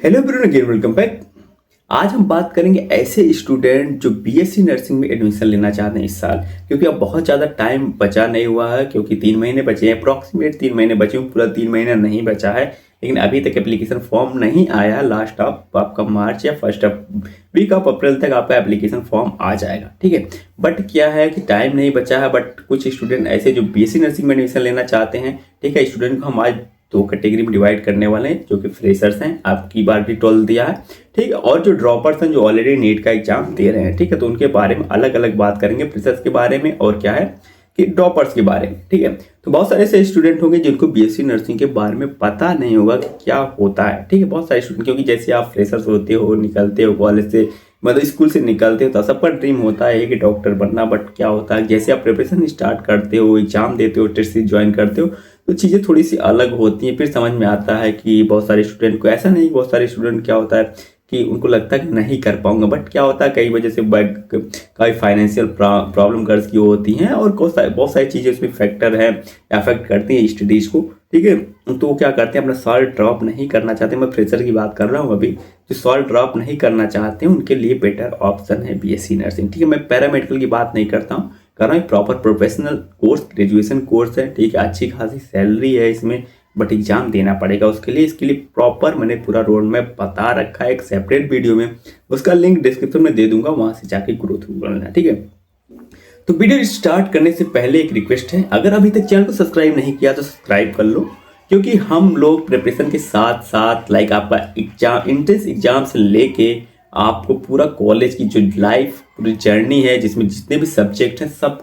Hello everyone, again welcome back. आज हम बात करेंगे ऐसे स्टूडेंट जो बीएससी नर्सिंग में एडमिशन लेना चाहते हैं इस साल, क्योंकि अब बहुत ज़्यादा टाइम बचा नहीं हुआ है, क्योंकि 3 महीने बचे हैं, अप्रॉक्सीमेट 3 महीने बचे हैं, पूरा 3 महीना नहीं बचा है। लेकिन अभी तक एप्लीकेशन फॉर्म नहीं आया। लास्ट ऑफ आपका मार्च या फर्स्ट वीक ऑफ अप्रैल तक आपका एप्लीकेशन फॉर्म आ जाएगा, ठीक है। बट क्या है कि टाइम नहीं बचा है। बट कुछ स्टूडेंट ऐसे जो बीएससी नर्सिंग में एडमिशन लेना चाहते हैं, ठीक है, स्टूडेंट को हम आज दो कैटेगरी में डिवाइड करने वाले हैं, जो कि फ्रेशर्स हैं, आपकी बार भी 12 दिया है, ठीक है, और जो ड्रॉपर्स हैं जो ऑलरेडी नीट का एग्जाम दे रहे हैं, ठीक है। तो उनके बारे में अलग अलग बात करेंगे, फ्रेशर्स के बारे में और क्या है कि ड्रॉपर्स के बारे में, ठीक है। तो बहुत सारे ऐसे स्टूडेंट होंगे जिनको बीएससी नर्सिंग के बारे में पता नहीं होगा कि क्या होता है, ठीक है। बहुत सारे स्टूडेंट, क्योंकि जैसे आप फ्रेशर्स होते हो, निकलते हो कॉलेज से, मतलब स्कूल से निकलते हो, तो सबका ड्रीम होता है कि डॉक्टर बनना। बट क्या होता है, जैसे आप प्रिपरेशन स्टार्ट करते हो, एग्जाम देते हो, टेस्ट सीरीज ज्वाइन करते हो, तो चीज़ें थोड़ी सी अलग होती हैं। फिर समझ में आता है कि बहुत सारे स्टूडेंट को ऐसा नहीं, बहुत सारे स्टूडेंट क्या होता है कि उनको लगता है कि नहीं कर पाऊंगा। बट क्या होता है, कई वजह से कई फाइनेंशियल प्रॉब्लम गर्ल्स की होती हैं, और बहुत सारी चीज़ें उसमें फैक्टर है, अफेक्ट करती हैं स्टडीज़ को, ठीक है। तो क्या करते हैं, अपना साल ड्रॉप नहीं करना चाहते। मैं फ्रेशर की बात कर रहा हूँ अभी। जो साल ड्रॉप नहीं करना चाहते हैं उनके लिए बेटर ऑप्शन है बीएससी नर्सिंग, ठीक है। मैं पैरामेडिकल की बात नहीं करता हूँ, कर रहा हूँ proper professional course, graduation course है, ठीक है। अच्छी खासी सैलरी है इसमें, बट एग्जाम देना पड़ेगा उसके लिए। इसके लिए प्रॉपर मैंने पूरा रोड मैप बता रखा है एक सेपरेट वीडियो में, उसका लिंक डिस्क्रिप्शन में दे दूंगा, वहां से जाके ग्रो थ्रू कर लेना, ठीक है। तो वीडियो स्टार्ट करने से पहले एक रिक्वेस्ट है, अगर अभी तक चैनल को सब्सक्राइब नहीं किया तो सब्सक्राइब कर लो, क्योंकि हम लोग प्रिपरेशन के साथ साथ लाइक आपका एग्जाम, इंट्रेंस एग्जाम से लेके आपको पूरा कॉलेज की जो लाइफ पूरी जर्नी है, जिसमें जितने भी सब्जेक्ट हैं सब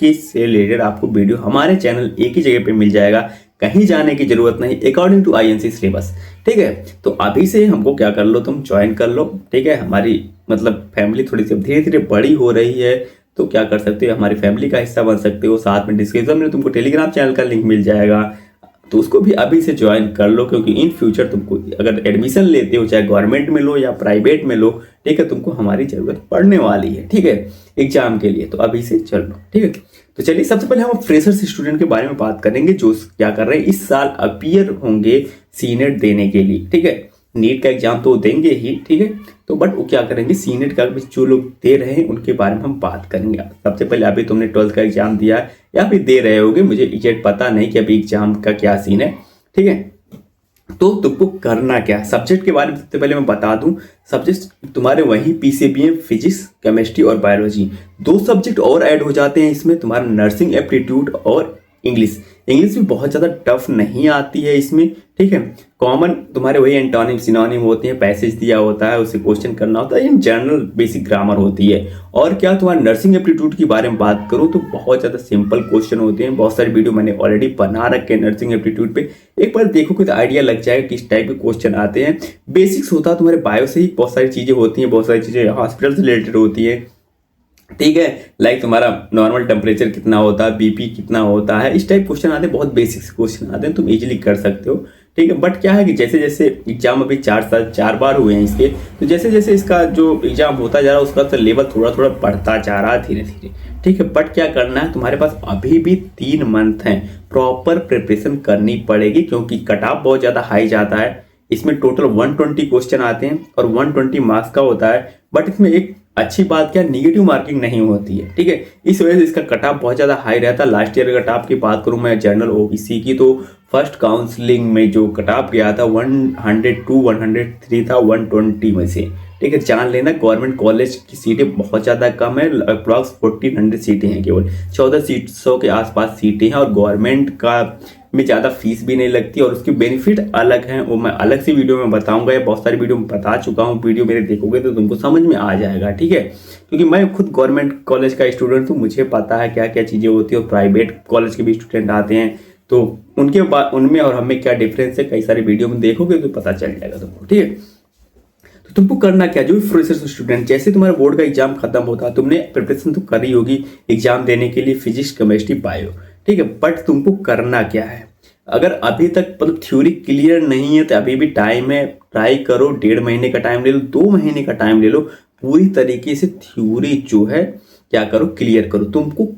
के से रिलेटेड आपको वीडियो हमारे चैनल एक ही जगह पे मिल जाएगा, कहीं जाने की जरूरत नहीं, अकॉर्डिंग टू आईएनसी सिलेबस, ठीक है। तो अभी से हमको क्या कर लो, तुम ज्वाइन कर लो, ठीक है। हमारी मतलब फैमिली थोड़ी सी धीरे धीरे बड़ी हो रही है, तो क्या कर सकते हो, हमारी फैमिली का हिस्सा बन सकते हो। साथ में डिस्क्रिप्शन में तुमको टेलीग्राम चैनल का लिंक मिल जाएगा, तो उसको भी अभी से ज्वाइन कर लो, क्योंकि इन फ्यूचर तुमको अगर एडमिशन लेते हो, चाहे गवर्नमेंट में लो या प्राइवेट में लो, ठीक है, तुमको हमारी जरूरत पड़ने वाली है, ठीक है, एग्जाम के लिए। तो अभी से चल लो, ठीक है। तो चलिए सबसे पहले हम फ्रेशर्स स्टूडेंट के बारे में बात करेंगे, जो क्या कर रहे हैं, इस साल अपीयर होंगे सीनेट देने के लिए, ठीक है। नीट का एग्जाम तो देंगे ही, ठीक है, तो बट वो क्या करेंगे, सीनेट का भी जो लोग दे रहे हैं उनके बारे में हम बात करेंगे। सबसे पहले अभी तुमने 12th का एग्जाम दिया है या फिर दे रहे होगे, मुझे एग्जैक्ट पता नहीं कि अभी एग्जाम का क्या सीन है, ठीक है। तो तुमको करना क्या है, सब्जेक्ट के बारे में सबसे पहले मैं बता दूं। सब्जेक्ट तुम्हारे वही पीसीबीएम, फिजिक्स, केमिस्ट्री और बायोलॉजी, 2 सब्जेक्ट और ऐड हो जाते हैं इसमें, तुम्हारा नर्सिंग एप्टीट्यूड और इंग्लिश। इंग्लिश भी बहुत ज़्यादा टफ नहीं आती है इसमें, ठीक है। कॉमन तुम्हारे वही एंटोनिम सिनोनिम होते हैं, पैसेज दिया होता है, उसे क्वेश्चन करना होता है, इन जनरल बेसिक ग्रामर होती है। और क्या तुम्हारा नर्सिंग एप्टीट्यूड की बारे में बात करूँ तो बहुत ज़्यादा सिंपल क्वेश्चन होते हैं। बहुत सारे वीडियो मैंने ऑलरेडी बना रखे हैं नर्सिंग एप्टीट्यूड पे, एक बार देखोगे तो आइडिया लग जाएगा किस टाइप के क्वेश्चन आते हैं। बेसिक्स होता है तुम्हारे बायो से ही, बहुत सारी चीज़ें होती हैं, बहुत सारी चीज़ें हॉस्पिटल से रिलेटेड होती है, ठीक है। लाइक तुम्हारा नॉर्मल टेम्परेचर कितना होता है, बीपी कितना होता है, इस टाइप क्वेश्चन आते हैं, बहुत बेसिक्स क्वेश्चन आते हैं, तुम इजीली कर सकते हो, ठीक है। बट क्या है कि जैसे जैसे एग्जाम अभी 4 बार हुए हैं इसके, तो जैसे जैसे इसका जो एग्जाम होता जा रहा है उसका तो लेवल थोड़ा थोड़ा बढ़ता जा रहा है धीरे धीरे, ठीक है। बट क्या करना है, तुम्हारे पास अभी भी 3 मंथ हैं, प्रॉपर प्रिपरेशन करनी पड़ेगी, क्योंकि कट ऑफ बहुत ज़्यादा हाई जाता है। इसमें टोटल 120 क्वेश्चन आते हैं और 120 मार्क्स का होता है। बट इसमें एक अच्छी बात क्या, निगेटिव मार्किंग नहीं होती है, ठीक है। इस वजह से इसका कट ऑफ बहुत ज़्यादा हाई रहता है। लास्ट ईयर कट ऑफ की बात करूँ मैं जनरल ओबीसी की, तो फर्स्ट काउंसलिंग में जो कट ऑफ गया था 102 103 था 120 में से, ठीक है। जान लेना गवर्नमेंट कॉलेज की सीटें बहुत ज़्यादा कम है, अप्रॉक्स 1400 सीटें हैं, केवल 1400 के आसपास सीटें हैं, और गवर्नमेंट का में ज़्यादा फीस भी नहीं लगती, और उसके बेनिफिट अलग हैं, वो मैं अलग से वीडियो में बताऊंगा, या बहुत सारी वीडियो में बता चुका हूँ। वीडियो मेरे देखोगे तो तुमको समझ में आ जाएगा, ठीक है। क्योंकि मैं खुद गवर्नमेंट कॉलेज का स्टूडेंट हूँ, मुझे पता है क्या क्या चीज़ें होती है, और प्राइवेट कॉलेज के भी स्टूडेंट आते हैं, तो उनके बाद उनमें और हमें क्या डिफरेंस है, कई सारी वीडियो में देखोगे तो पता चल जाएगा तुमको, ठीक है। तो तुमको करना क्या, जो भी फ्रेशर स्टूडेंट, जैसे तुम्हारा बोर्ड का एग्जाम खत्म होता, तुमने प्रिपरेशन तो करी होगी एग्जाम देने के लिए, फिजिक्स, केमिस्ट्री, बायो, ठीक है। बट तुमको करना क्या है, अगर अभी तक मतलब थ्योरी क्लियर नहीं है तो अभी भी टाइम है, ट्राई करो, 1.5 महीने का टाइम ले लो, 2 महीने का टाइम ले लो, पूरी तरीके से थ्योरी जो है क्या करो, क्लियर करो। तुमको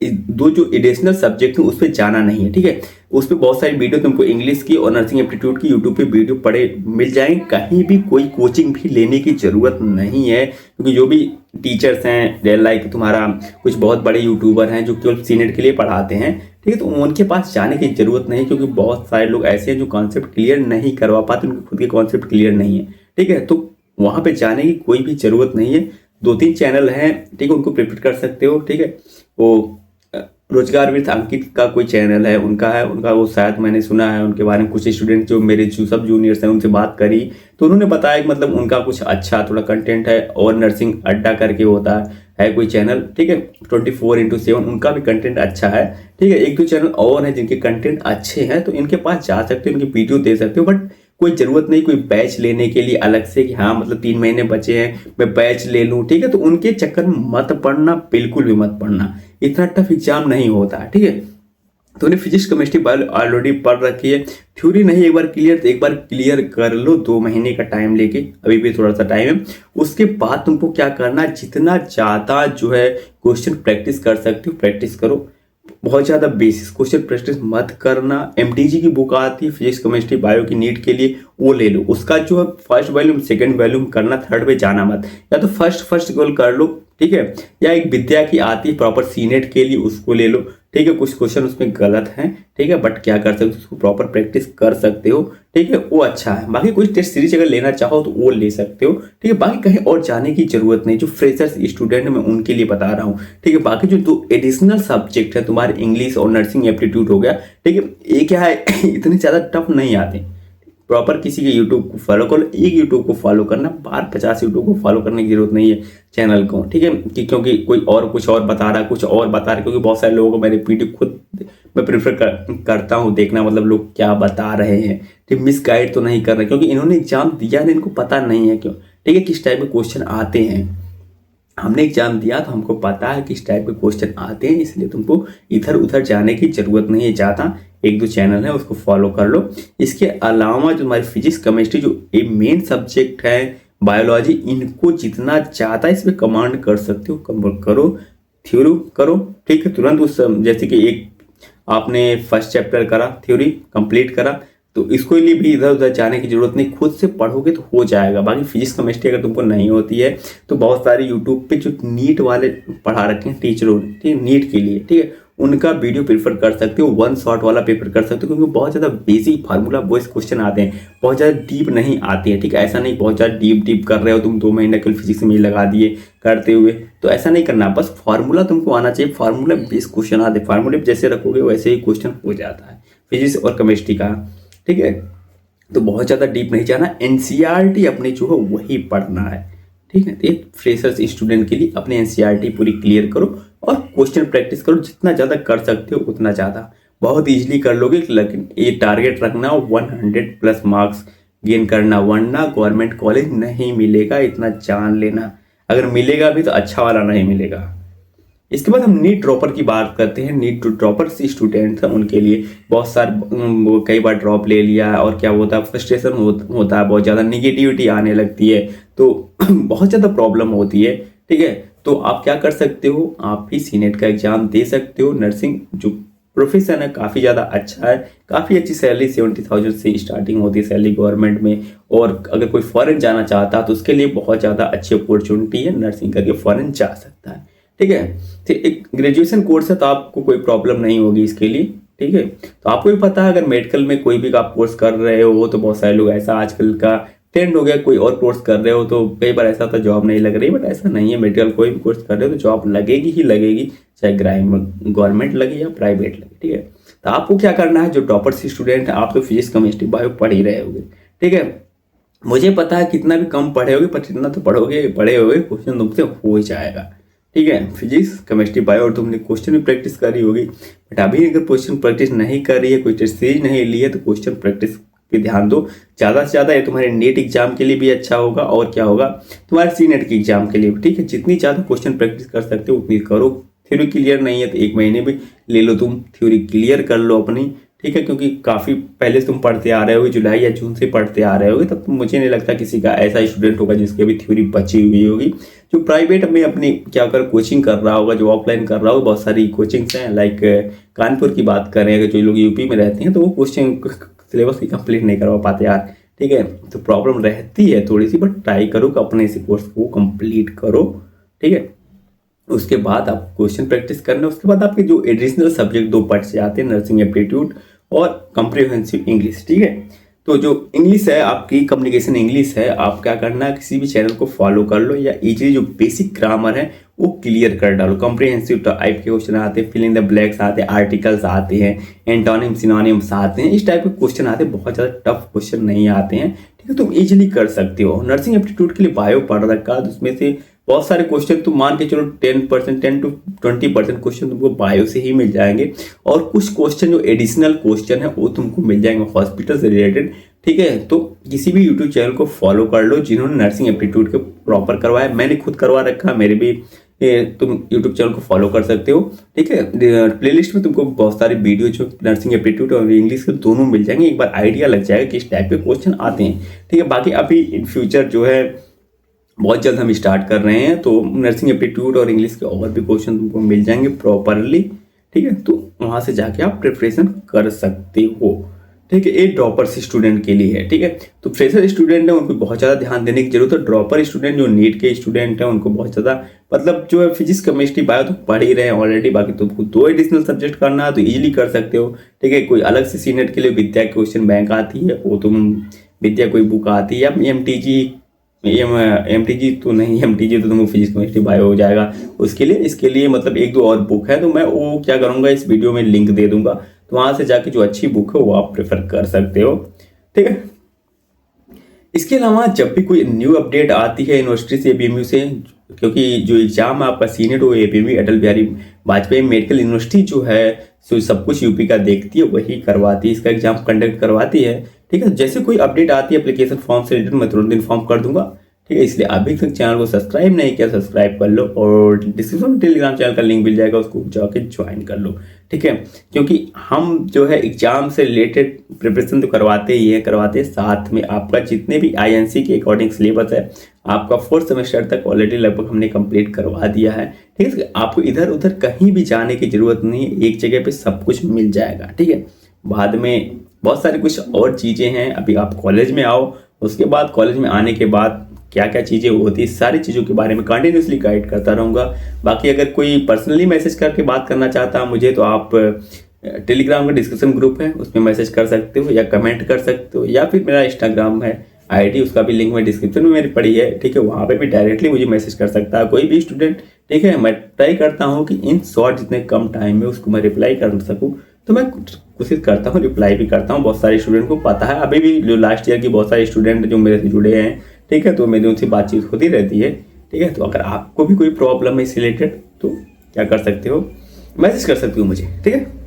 2 जो एडिशनल सब्जेक्ट है उस पर जाना नहीं है, ठीक है। उस पर बहुत सारी वीडियो तुमको इंग्लिश की और नर्सिंग एप्टीट्यूड की यूट्यूब पे वीडियो पड़े मिल जाएंगे। कहीं भी कोई कोचिंग भी लेने की ज़रूरत नहीं है, क्योंकि जो भी टीचर्स हैं लाइक तुम्हारा कुछ बहुत बड़े यूट्यूबर हैं जो केवल सीनेट के लिए पढ़ाते हैं, ठीक है, तो उनके पास जाने की ज़रूरत नहीं, क्योंकि बहुत सारे लोग ऐसे हैं जो कॉन्सेप्ट क्लियर नहीं करवा पाते, उनके खुद के कॉन्सेप्ट क्लियर नहीं है, ठीक है। तो वहाँ पे जाने की कोई भी ज़रूरत नहीं है। 2-3 चैनल हैं, ठीक है, उनको प्रेफर कर सकते हो, ठीक है। वो रोजगार विद अंकित का कोई चैनल है, उनका वो शायद मैंने सुना है उनके बारे में। कुछ स्टूडेंट जो मेरे जो सब जूनियर्स हैं उनसे बात करी तो उन्होंने बताया कि मतलब उनका कुछ अच्छा थोड़ा कंटेंट है, और नर्सिंग अड्डा करके होता है कोई चैनल, ठीक है, 24/7 उनका भी कंटेंट अच्छा है, ठीक है। 1-2 चैनल और हैं जिनके कंटेंट अच्छे हैं, तो इनके पास जा सकते हो, इनकी वीडियो दे सकते हो। बट कोई ज़रूरत नहीं कोई बैच लेने के लिए अलग से कि हाँ मतलब 3 महीने बचे हैं मैं बैच ले लूँ, ठीक है। तो उनके चक्कर में मत पढ़ना, बिल्कुल भी मत पढ़ना, इतना टफ एग्जाम नहीं होता है, ठीक है। तो उन्हें फिजिक्स केमिस्ट्री बायो ऑलरेडी पढ़ रखी है, थ्योरी नहीं एक बार क्लियर, तो एक बार क्लियर कर लो 2 महीने का टाइम लेके, अभी भी थोड़ा सा टाइम है। उसके बाद तुमको क्या करना, जितना ज़्यादा जो है क्वेश्चन प्रैक्टिस कर सकते हो प्रैक्टिस करो, बहुत ज़्यादा बेसिस क्वेश्चन प्रैक्टिस मत करना। एमटीजी की बुक आती है फिजिक्स केमिस्ट्री बायो की नीट के लिए, वो ले लो। उसका जो है फर्स्ट वॉल्यूम सेकंड वॉल्यूम करना, थर्ड पे जाना मत, या तो फर्स्ट गोल कर लो, ठीक है, या एक विद्या की आती है प्रॉपर सीनेट के लिए, उसको ले लो, ठीक है। कुछ क्वेश्चन उसमें गलत हैं, ठीक है, बट क्या कर सकते हो, उसको प्रॉपर प्रैक्टिस कर सकते हो, ठीक है, वो अच्छा है। बाकी कोई टेस्ट सीरीज अगर लेना चाहो तो वो ले सकते हो, ठीक है। बाकी कहीं और जाने की जरूरत नहीं, जो फ्रेशर्स स्टूडेंट मैं उनके लिए बता रहा हूँ, ठीक है। बाकी जो 2 एडिशनल सब्जेक्ट है तुम्हारे इंग्लिश और नर्सिंग एप्टीट्यूड हो गया, ठीक है, ये क्या है इतने ज़्यादा टफ नहीं आते। प्रॉपर किसी के यूट्यूब को फॉलो करो, एक यूट्यूब को फॉलो करना, 50 यूट्यूब को फॉलो करने की जरूरत नहीं है चैनल को, ठीक है, कि क्योंकि कोई और कुछ और बता रहा है, कुछ और बता रहा है, क्योंकि बहुत सारे लोगों को मैंने वीडियो खुद मैं प्रेफर करता हूँ देखना, मतलब लोग क्या बता रहे हैं, ठीक, मिस गाइड तो नहीं कर रहे, क्योंकि इन्होंने एग्जाम दिया है, इनको पता नहीं है क्यों, ठीक है, किस टाइप के क्वेश्चन आते हैं। हमने एग्जाम दिया तो हमको पता है किस टाइप के क्वेश्चन आते हैं, इसलिए तुमको इधर उधर जाने की जरूरत नहीं है ज़्यादा। 1-2 चैनल है उसको फॉलो कर लो। इसके अलावा जो हमारी फिजिक्स केमिस्ट्री जो एक मेन सब्जेक्ट है, बायोलॉजी, इनको जितना ज़्यादा इसमें कमांड कर सकते हो करो, थ्योरी करो, ठीक है, तुरंत उस जैसे कि एक आपने फर्स्ट चैप्टर करा, थ्योरी कंप्लीट करा, तो इसको लिए भी इधर उधर जाने की जरूरत नहीं, खुद से पढ़ोगे तो हो जाएगा। बाकी फिजिक्स केमिस्ट्री अगर तुमको नहीं होती है तो बहुत सारे यूट्यूब पे जो नीट वाले पढ़ा रखे हैं टीचरों ने, ठीक है, नीट के लिए, ठीक है, उनका वीडियो प्रेफर कर सकते हो, 1 शॉट वाला प्रेफर कर सकते हो, क्योंकि बहुत ज़्यादा बेसिक फार्मूला बेस्ड क्वेश्चन आते हैं, बहुत ज़्यादा डीप नहीं आती है, ठीक है। ऐसा नहीं बहुत ज़्यादा डीप कर रहे हो तुम, 2 महीने कल फिजिक्स में लगा दिए करते हुए, तो ऐसा नहीं करना, बस फार्मूला तुमको आना चाहिए, फार्मूला बेस्ड क्वेश्चन आते, फार्मूले जैसे रखोगे वैसे ही क्वेश्चन हो जाता है फिजिक्स और केमिस्ट्री का, ठीक है। तो बहुत ज़्यादा डीप नहीं जाना, एनसीईआरटी अपने जो है वही पढ़ना है, ठीक है। एक फ्रेशर्स स्टूडेंट के लिए अपने एनसीईआरटी पूरी क्लियर करो और क्वेश्चन प्रैक्टिस करो, जितना ज़्यादा कर सकते हो उतना ज़्यादा, बहुत इजीली कर लोगे। लेकिन ये टारगेट रखना 100+ मार्क्स गेन करना, वरना गवर्नमेंट कॉलेज नहीं मिलेगा, इतना जान लेना। अगर मिलेगा भी तो अच्छा वाला नहीं मिलेगा। इसके बाद हम नीट ड्रॉपर की बात करते हैं। नीट ड्रॉपर स्टूडेंट्स हैं उनके लिए बहुत सारे वो कई बार ड्रॉप ले लिया और क्या होता है, फ्रस्ट्रेशन होता है, बहुत ज़्यादा निगेटिविटी आने लगती है, तो बहुत ज़्यादा प्रॉब्लम होती है, ठीक है। तो आप क्या कर सकते हो, आप भी सीनेट का एग्जाम दे सकते हो। नर्सिंग जो प्रोफेशन है काफ़ी ज़्यादा अच्छा है, काफ़ी अच्छी सैलरी 70,000 से स्टार्टिंग होती है सैलरी गवर्नमेंट में, और अगर कोई फॉरेन जाना चाहता है तो उसके लिए बहुत ज़्यादा अच्छी अपॉर्चुनिटी है, नर्सिंग करके फॉरेन जा सकता है, ठीक है। तो एक ग्रेजुएशन कोर्स है तो आपको कोई प्रॉब्लम नहीं होगी इसके लिए, ठीक है। तो आपको भी पता है अगर मेडिकल में कोई भी आप कोर्स कर रहे हो तो बहुत सारे लोग, ऐसा आजकल का ट्रेंड हो गया, कोई और कोर्स कर रहे हो तो कई बार ऐसा होता है जॉब नहीं लग रही, बट ऐसा नहीं है, मेडिकल कोई भी कोर्स कर रहे हो तो जॉब लगेगी ही लगेगी, चाहे गवर्नमेंट लगे या प्राइवेट लगे, ठीक है। तो आपको क्या करना है, जो टॉपर्स स्टूडेंट है, आप तो फिजिक्स केमिस्ट्री बायो पढ़ ही रहे होगे, ठीक है। मुझे पता है कितना भी कम पढ़े होगे, पर जितना तो पढ़े होगे क्वेश्चन तुमसे हो ही जाएगा, ठीक है। फिजिक्स केमिस्ट्री बायो और तुमने क्वेश्चन भी प्रैक्टिस करी होगी, बट अभी अगर क्वेश्चन प्रैक्टिस नहीं कर रही है, कोई टेस्ट सीरीज नहीं ली है, तो क्वेश्चन प्रैक्टिस पे ध्यान दो ज़्यादा से ज़्यादा। ये तुम्हारे नेट एग्जाम के लिए भी अच्छा होगा, और क्या होगा तुम्हारे सी नेट के एग्जाम के लिए भी, ठीक है। जितनी ज़्यादा क्वेश्चन प्रैक्टिस कर सकते हो उतनी करो। थ्योरी क्लियर नहीं है तो 1 महीने भी ले लो, तुम थ्योरी क्लियर कर लो अपनी, ठीक है, क्योंकि काफ़ी पहले से तुम पढ़ते आ रहे होगे, जुलाई या जून से पढ़ते आ रहे होगे, तब मुझे नहीं लगता किसी का ऐसा स्टूडेंट होगा जिसकी अभी थ्योरी बची हुई होगी, जो प्राइवेट में अपनी क्या कर कोचिंग कर रहा होगा, जो ऑफलाइन कर रहा होगा। बहुत सारी कोचिंग्स हैं, लाइक कानपुर की बात करें, अगर जो लोग यूपी में रहते हैं तो वो कोचिंग सिलेबस की कंप्लीट नहीं करवा पाते यार, ठीक है। तो प्रॉब्लम रहती है थोड़ी सी, बट ट्राई करो कि अपने इसी कोर्स को कंप्लीट करो, ठीक है। उसके बाद आप क्वेश्चन प्रैक्टिस करना, उसके बाद आपके जो एडिशनल सब्जेक्ट 2 पार्ट से आते हैं, नर्सिंग एप्टीट्यूड और कॉम्प्रिहेंसिव इंग्लिश, ठीक है। तो जो इंग्लिश है आपकी, कम्युनिकेशन इंग्लिश है, आप क्या करना है, किसी भी चैनल को फॉलो कर लो या इजीली जो बेसिक ग्रामर है वो क्लियर कर डालो। कॉम्प्रिहेंसिव टाइप के क्वेश्चन आते हैं, फिल इन द ब्लैंक्स आते हैं, आर्टिकल्स आते हैं, एंटोनिम सिनोनिम्स आते हैं, इस टाइप के क्वेश्चन आते हैं, बहुत ज़्यादा टफ क्वेश्चन नहीं आते हैं, ठीक है। तुम इजीली कर सकते हो। नर्सिंग एप्टीट्यूड के लिए बायो पढ़ रखा, तो उसमें से बहुत सारे क्वेश्चन तुम मान के चलो 10% 10 to 20% क्वेश्चन तुमको बायो से ही मिल जाएंगे, और कुछ क्वेश्चन जो एडिशनल क्वेश्चन है वो तुमको मिल जाएंगे हॉस्पिटल से रिलेटेड, ठीक है। तो किसी भी यूट्यूब चैनल को फॉलो कर लो जिन्होंने नर्सिंग एप्टीट्यूड के प्रॉपर करवाया, मैंने खुद करवा रखा, मेरे भी तुम यूट्यूब चैनल को फॉलो कर सकते हो, ठीक है। प्लेलिस्ट में तुमको बहुत सारे वीडियो जो नर्सिंग एप्टीट्यूड और इंग्लिश के दोनों मिल जाएंगे, एक बार आइडिया लग जाएगा किस टाइप के क्वेश्चन आते हैं, ठीक है। बाकी अभी इन फ्यूचर जो है बहुत जल्द हम स्टार्ट कर रहे हैं, तो नर्सिंग एप्टीट्यूड और इंग्लिश के और भी क्वेश्चन तुमको मिल जाएंगे प्रॉपरली, ठीक है। तो वहाँ से जाके आप प्रिपरेशन कर सकते हो, ठीक है। ये ड्रॉपर्स स्टूडेंट के लिए है, ठीक है। तो फ्रेशर स्टूडेंट है उनको बहुत ज़्यादा ध्यान देने की जरूरत है। ड्रॉपर स्टूडेंट जो नीट के स्टूडेंट हैं उनको बहुत ज़्यादा मतलब जो है फिजिक्स केमिस्ट्री बायो तो पढ़ ही रहे हैं ऑलरेडी, बाकी तुमको 2 एडिशनल सब्जेक्ट करना है तो इजीली कर सकते हो, ठीक है। कोई अलग से सीनेट के लिए विद्या क्वेश्चन बैंक आती है, वो तुम विद्या कोई बुक आती है, या MTG तो नहीं, MTG तो तुमको फिजिक्स केमिस्ट्री बायो हो जाएगा उसके लिए। इसके लिए मतलब 1-2 और बुक है, तो मैं वो क्या करूँगा, इस वीडियो में लिंक दे दूंगा, तो वहाँ से जाके जो अच्छी बुक है वो आप प्रेफर कर सकते हो, ठीक है। इसके अलावा जब भी कोई न्यू अपडेट आती है यूनिवर्सिटी से, ABMU से, क्योंकि जो एग्जाम है आपका सीनेट वो ABMU Atal Bihari Vajpayee medical university जो है सो सब कुछ यूपी का देखती है, वही करवाती है, इसका एग्जाम कंडक्ट करवाती है, ठीक है। जैसे कोई अपडेट आती है एप्लीकेशन फॉर्म से रिलेटेड मैं तुरंत इन्फॉर्म कर दूंगा, ठीक है। इसलिए अभी तक चैनल को सब्सक्राइब नहीं किया, सब्सक्राइब कर लो, और डिस्क्रिप्शन में टेलीग्राम चैनल का लिंक मिल जाएगा, उसको जाके ज्वाइन कर लो, ठीक है। क्योंकि हम जो है एग्जाम से रिलेटेड प्रिपरेशन तो करवाते ही है, करवाते हैं, साथ में आपका जितने भी INC के अकॉर्डिंग सिलेबस है आपका 4th सेमेस्टर तक ऑलरेडी लगभग हमने कंप्लीट करवा दिया है, ठीक है। आपको इधर उधर कहीं भी जाने की जरूरत नहीं है, एक जगह पे सब कुछ मिल जाएगा, ठीक है। बाद में बहुत सारी कुछ और चीज़ें हैं, अभी आप कॉलेज में आओ, उसके बाद कॉलेज में आने के बाद क्या क्या चीज़ें होती है, सारी चीज़ों के बारे में कंटिन्यूसली गाइड करता रहूँगा। बाकी अगर कोई पर्सनली मैसेज करके बात करना चाहता है मुझे, तो आप टेलीग्राम का डिस्कशन ग्रुप है उसमें मैसेज कर सकते हो, या कमेंट कर सकते हो, या फिर मेरा इंस्टाग्राम है ID, उसका भी लिंक मैं डिस्क्रिप्शन में मेरी पड़ी है, ठीक है। वहाँ पे भी डायरेक्टली मुझे मैसेज कर सकता है कोई भी स्टूडेंट, ठीक है। मैं ट्राई करता हूँ कि इन शॉर्ट जितने कम टाइम में उसको मैं रिप्लाई कर सकूँ, तो मैं कोशिश करता हूँ, रिप्लाई भी करता हूँ। बहुत सारे स्टूडेंट को पता है, अभी भी जो लास्ट ईयर की बहुत सारे स्टूडेंट जो मेरे से जुड़े हैं, ठीक है, तो मेरी उनसे बातचीत होती रहती है, ठीक है। तो अगर आपको भी कोई प्रॉब्लम है इस रिलेटेड तो क्या कर सकते हो, मैसेज कर सकते हो मुझे, ठीक है।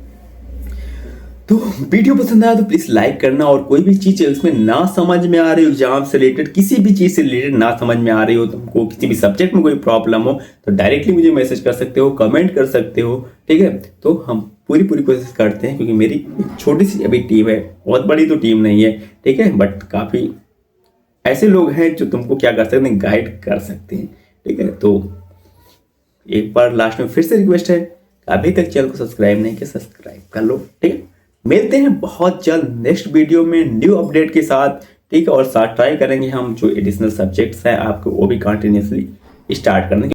तो वीडियो पसंद आया तो प्लीज लाइक करना, और कोई भी चीज उसमें ना समझ में आ रही हो, एग्जाम से रिलेटेड किसी भी चीज से रिलेटेड ना समझ में आ रही हो, तुमको किसी भी सब्जेक्ट में कोई प्रॉब्लम हो, तो डायरेक्टली मुझे मैसेज कर सकते हो, कमेंट कर सकते हो, ठीक है। तो हम पूरी कोशिश करते हैं, क्योंकि मेरी छोटी सी अभी टीम है, बहुत बड़ी तो टीम नहीं है, ठीक है, बट काफी ऐसे लोग हैं जो तुमको क्या कर सकते हैं, गाइड कर सकते हैं, ठीक है। तो एक बार लास्ट में फिर से रिक्वेस्ट है, अभी तक चैनल को सब्सक्राइब नहीं किया, सब्सक्राइब कर लो, ठीक है। मिलते हैं बहुत जल्द नेक्स्ट वीडियो में न्यू अपडेट के साथ, ठीक है। और साथ ट्राई करेंगे हम जो एडिशनल सब्जेक्ट्स हैं आपको वो भी कंटिन्यूसली स्टार्ट करने की।